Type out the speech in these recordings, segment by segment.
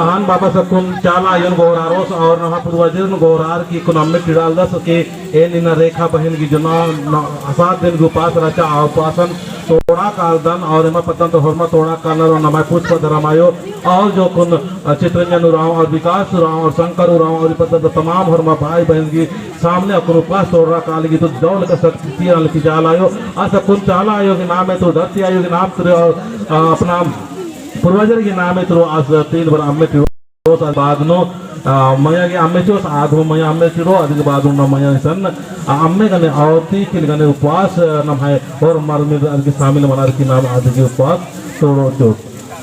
पहान बाबा सकुन चाला यन गोरारोस और नहा पूर्वजन गोरार की कुनम्मे टिडाल दस के ए निना रेखा बहन की जना असाद दिन के उपास रचा उपासन तोड़ा कालदन और एमा पतन तो हरमा तोड़ा कालर और नमाय पुष्प धरमायो और जो कुन चित्रंजन उराव और विकास उराव और शंकर उराव और पतन तो तमाम हरमा भाई बहन की सामने अकुन उपास तोड़ा काल की तो दौल का शक्ति अल की चाल आयो ऐसा कुन चाला आयो के नाम है तो धरती आयो के नाम तेरे और अपना पूर्वजर के नाम है तो आज 3 बार अम्मे तिरो बाद नो मया के अम्मे चो आधो मया अम्मे तिरो अधिक बाद न मया सन अम्मे गने आवती किल गने उपवास न है और मर में के शामिल मनार की नाम आदि के उपवास तोड़ो जो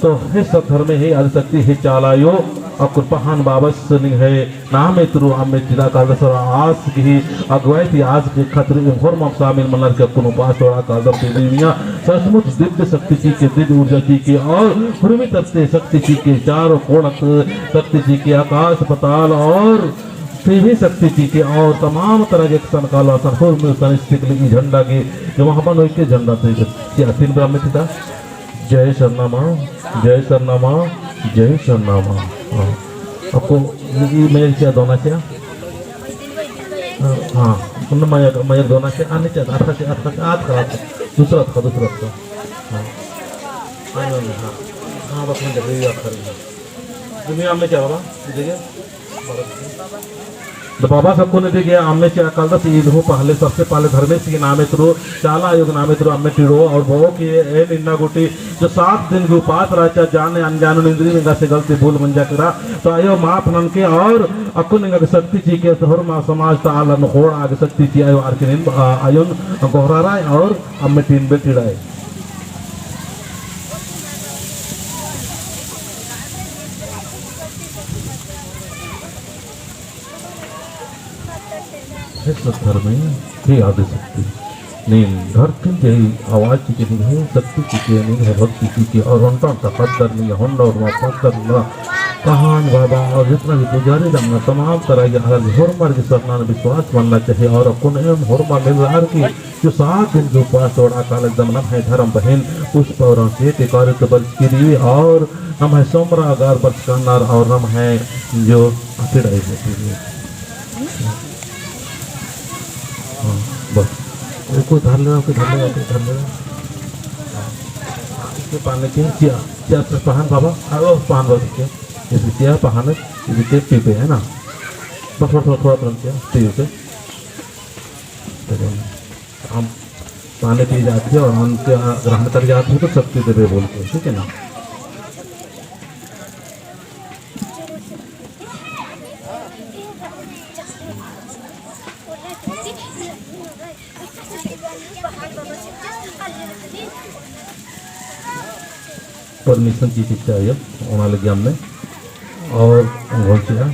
तो हे सब धर्म है आदि शक्ति है चालायो और कुरपहान बाबस निंग है नाम है तिरो अम्मे तिरा का दसर आस की अगुवाई थी आज के खतरे और मम शामिल मनार के कुन उपवास तोड़ा कादम ते दुनिया सचमुच दिव्य शक्ति जी के दिव्य ऊर्जा जी के और पूर्वी तत्व शक्ति जी के चारों कोण शक्ति जी के आकाश पताल और पृथ्वी शक्ति जी के और तमाम तरह के सन काला सन स्थित की झंडा के जो वहां पर के झंडा थे 3 ब्राह्मण था जय शरणामा जय शरणामा जय शरणामा। आपको मेरे क्या दोना क्या हाँ उन मया दोना से आने चाहिए अर्थ से आज का दूसरा था हाँ हाँ बस मैं जगह याद करेंगे दुनिया में क्या बाबा देखिए तो बाबा सबको ने देखिए आमे कल दस ईद हो पहले सबसे पहले धर्मेश के नामे त्रो चाला आयोग नामे त्रो अम्मे टिड़ो और बहु की ए निन्ना गोटी जो 7 दिन के उपास रहा जाने अनजान निंद्री निगा से गलती भूल मंजा करा तो आयो माप नन के और अकुन निगा शक्ति जी के धर्म समाज ताल नखोड़ आगे शक्ति जी आयो आर के आयो गोहरारा और अम्मे तीन बे टिड़ाए धर्म ही आदि शक्ति नहीं धरती के आवाज की नहीं शक्ति की नहीं है भक्ति की और उनका तकद्दर नहीं होंडा और वापस कहान बाबा और जितना भी पुजारी रंग तमाम तरह के हर होरमर के सपना में विश्वास बनना चाहिए और अपन एवं होरमा मिल रहा की जो 7 दिन के उपास तोड़ा काल एकदम नम है धर्म बहन पुष्प और के कार्य तो बर्च की दी और नम है सोमरा अगार बर्च करना और नम है जो अतिड़ाई है बस कोई धर लेना कोई धर लेना कोई धर लेना इसके पाने के क्या पहान बाबा वो पहान बाबा क्या जैसे क्या पहान इसके पीपे है ना बस थोड़ा थोड़ा तुरंत क्या पी उसे हम पानी पी जाती है और हम ग्रहण कर जाते हैं तो शक्ति देवे बोलते हैं ठीक है ना परमिशन की शिक्षा है होना लगे हमने और घोषिया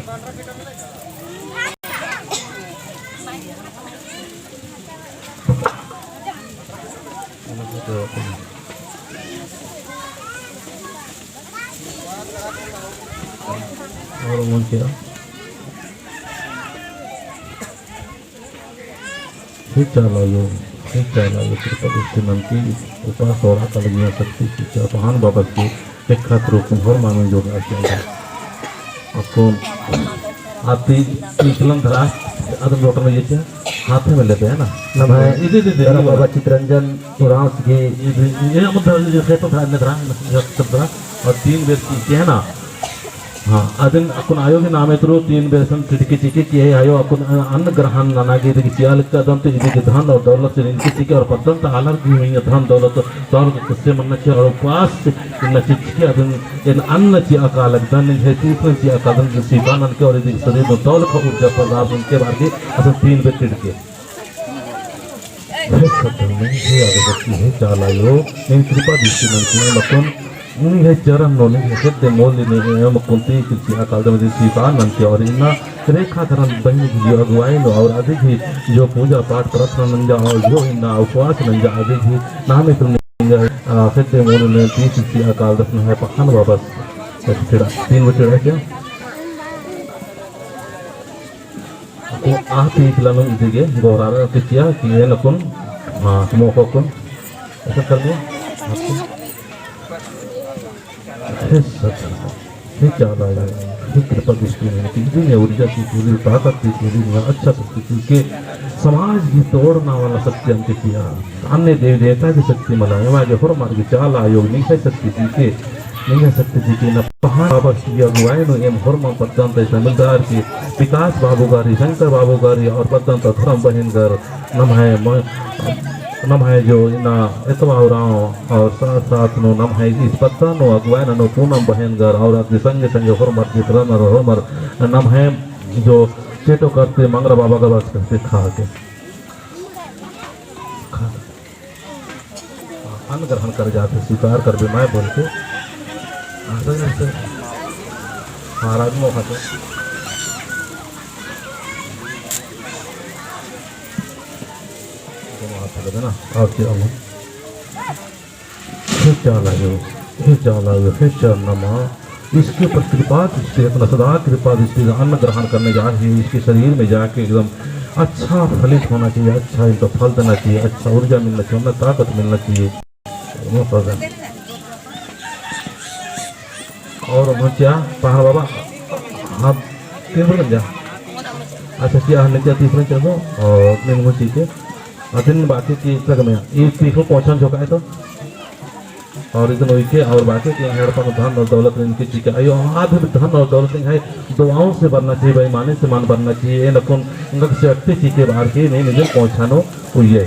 और घोषिया ठीक चला यो की उपास और कलगिया शक्ति की पहान बाबा की एक खत रूप में मानो जो आपको आती निकलन धरा आदम डॉक्टर में ये क्या हाथ में लेते हैं ना ना भाई इधर बाबा चित्रंजन उरांस के ये मतलब जो खेतों था धरा और 3 व्यक्ति के है ना हाँ अदन अकुन आयो के नामे त्रो 3 बेसन खिड़की चिके किए आयो अकुन अन्न ग्रहण नानागे के चियाल का दम ते इनके धन और दौलत से इनके चिके और पतन त आलर की हुई धन दौलत दौलत किससे मन छ और उपास इन चिके अदन इन अन्न ची अकाल धन है तीसरे ची अकाल धन सिपानन के और इनके शरीर में दौलत का ऊर्जा प्रदान उनके बार के असन 3 बे खिड़की सत्य में ये आगे बच्ची है चालायो इन कृपा दृष्टि मन की मकुन उन्हीं चरण नोने सिद्ध मोल ने एवं कुंती किसी अकाल में सीता नंते और इन्ना रेखा धर्म बहन की अगुवाई और अधिक ही जो पूजा पाठ प्रार्थना नंजा और जो इन्ना उपवास नंजा अधिक ही नामे तुम नंजा सिद्ध मोल ने किसी अकाल दर्शन है पहान वापस 3 बचे क्या तो आप ही खिलानो इधर गौरारा किया कि ये नकुन हाँ मोको कुन ऐसा कर दो हे चाला हे कृपा दृष्टि में ऊर्जा की पूरी ताकत की पूरी अच्छा शक्ति के समाज की तोड़ना वाला शक्ति हमके किया अन्य देवी देवता की शक्ति मला माझे होर मार्ग चाला योग नहीं है शक्ति के नहीं है शक्ति के न पहाड़ बाबा की अगुवाई नो एम होर मा पद्दंत तमिलदार के विकास बाबू गारी शंकर बाबू गारी और पद्दंत धर्म बहन घर नम है जो ना इतवाराव और साथ साथ नो नम है इस पत्ता नो अगुवाई नो पूनम बहन घर और अग्नि संग संग होर मर के रनर होमर नम है जो चेटो करते मंगरा बाबा का बस करते खा के अन्न ग्रहण कर जाते स्वीकार कर भी मैं बोल के महाराज में खाते ना और क्या फिर चाला फिर चरणमा इसके ऊपर कृपा दृष्टि अपना सदा कृपा दृष्टि अन्न ग्रहण करने जा रही है इसके शरीर में जाके एकदम अच्छा फलित होना चाहिए अच्छा इनको फल देना चाहिए अच्छा ऊर्जा मिलना चाहिए उन्हें ताकत मिलना चाहिए और क्या पहाड़ बाबा आप तीन बन जा अच्छा क्या नीचे तीसरे चलो और तीन मुझे के दिन बाकी की तक में एक तीसरों पहुँचन चुका है तो और इधर के और बाकी के हड़पन धन और दौलत इनकी चीज़ें अयो आधे धन और दौलत है दुआओं से बनना चाहिए भाई माने से मान बनना चाहिए ये नकुन उनका से अट्टी चीज़ें बाहर की नहीं निधन पहुँचानो हुई है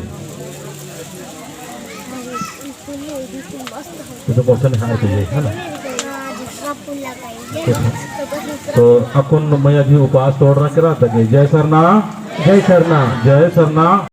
तो पहुँचाने हार चाहिए है ना तो अपन मैया जी उपवास तोड़ रहा करा था जय सरना जय सरना जय सरना।